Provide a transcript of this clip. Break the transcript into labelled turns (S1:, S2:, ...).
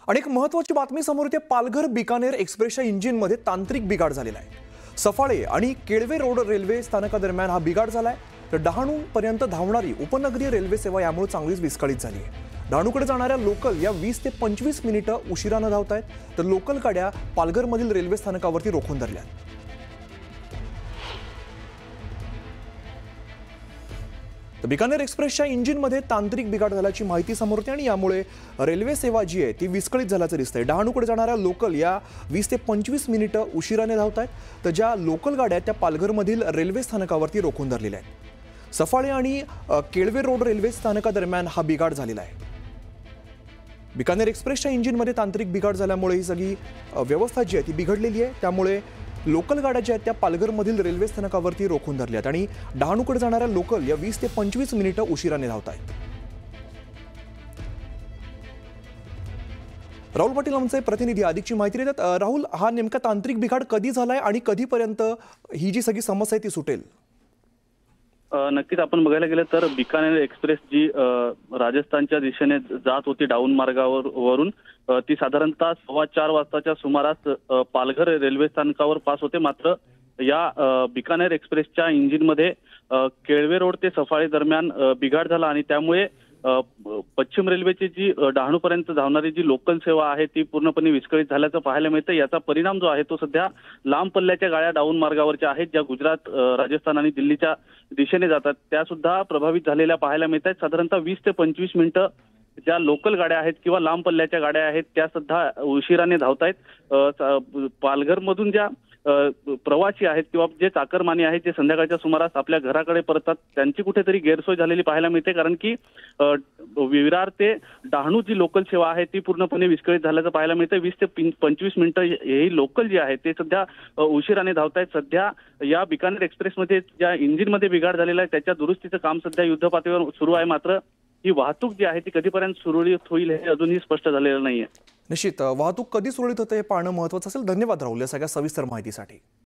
S1: आणि एक महत्त्वाची बातमी समोर येते। पालघर बिकानेर एक्सप्रेसच्या इंजिनमध्ये तांत्रिक बिघाड झालेला आहे। सफाळे आणि केळवे रोड रेल्वे स्थानकादरम्यान हा बिघाड झालाय। तर डहाणू पर्यंत धावणारी उपनगरीय रेल्वे सेवा यामुळे चांगलीच विस्कळीत झाली आहे। डहाणूकडे जाणाऱ्या लोकल या 20 ते 25 मिनिटं उशिराने धावत आहेत, तर लोकल गाड्या पालघरमधील रेल्वे स्थानकावरती रोखून धरल्यात। बिकानेर एक्सप्रेसच्या इंजिनमध्ये तांत्रिक बिघाड झाल्याची माहिती समोर येते आणि यामुळे रेल्वे सेवा जी आहे ती विस्कळीत झाल्याचं दिसतंय। डहाणूकडे जाणाऱ्या लोकल या 20 ते 25 मिनिटं उशिराने धावत आहेत, तर ज्या लोकल गाड्या त्या पालघरमधील रेल्वे स्थानकावरती रोखून धरलेल्या आहेत। सफाळे आणि केळवे रोड रेल्वे स्थानकादरम्यान हा बिघाड झालेला आहे। बिकानेर एक्सप्रेसच्या इंजिनमध्ये तांत्रिक बिघाड झाल्यामुळे ही सगळी व्यवस्था जी आहे ती बिघडलेली आहे। त्यामुळे लोकल गाड्या ज्या आहेत त्या पालघरमधील रेल्वे स्थानकावरती रोखून धरल्यात आणि डहाणूकडे जाणाऱ्या लोकल या 20 ते 25 मिनिटं उशिराने धावत आहेत। राहुल पाटील आमचे प्रतिनिधी अधिकची माहिती देतात। राहुल, हा नेमका तांत्रिक बिघाड कधी झालाय आणि कधीपर्यंत ही जी सगळी समस्या आहे ती सुटेल?
S2: नक्कीच आपण बघायला गेलं तर बिकानेर एक्सप्रेस जी राजस्थानच्या दिशेने जात होती डाऊन मार्गावरून ती साधारणतः 4:15 वाजताच्या सुमारास पालघर रेल्वे स्थानकावर पास होते। मात्र या बिकानेर एक्सप्रेसच्या इंजिनमध्ये केळवे रोड ते सफाळे दरम्यान बिघाड झाला आणि त्यामुळे पश्चिम रेल्वेची जी डहाणूपर्यंत धावणारी जी लोकल सेवा आहे ती पूर्णपणे विस्कळीत झाल्याचं पाहायला मिळतं। याचा परिणाम जो आहे तो सध्या लांब पल्ल्याच्या गाड्या डाऊन मार्गावरच्या आहेत, ज्या गुजरात, राजस्थान आणि दिल्लीच्या दिशेने जातात, त्या सुद्धा प्रभावित झालेल्या पाहायला मिळत आहेत। साधारणतः 20 ते 25 मिनिटं ज्या लोकल गाड्या आहेत किंवा लांब पल्ल्याच्या गाड्या आहेत त्या सुद्धा उशिराने धावत आहेत। पालघरमधून ज्या प्रवासी आहेत किंवा जे चाकरमानी आहेत जे संध्याकाळच्या सुमारास आपल्या घराकडे परततात त्यांची कुठेतरी गैरसोय झालेली पाहायला मिळते, कारण की विरार ते डहाणू जी लोकल सेवा आहे ती पूर्णपणे विस्कळीत झाल्याचं पाहायला मिळतं। 20 ते 25 मिनिटं ही लोकल जी आहे ते सध्या उशिराने धावत आहेत। सध्या या बिकानेर एक्सप्रेसमध्ये ज्या इंजिनमध्ये बिघाड झालेला आहे त्याच्या दुरुस्तीचं काम सध्या युद्धपातळीवर सुरू आहे। मात्र ही वाहतूक जी आहे ती कधीपर्यंत सुरळीत होईल हे अजूनही स्पष्ट झालेलं नाहीये।
S1: निश्चित वाहतूक कधी सुरळीत होते हे पाहणं महत्त्वाचं असेल। धन्यवाद राहुल या सगळ्या सविस्तर माहितीसाठी।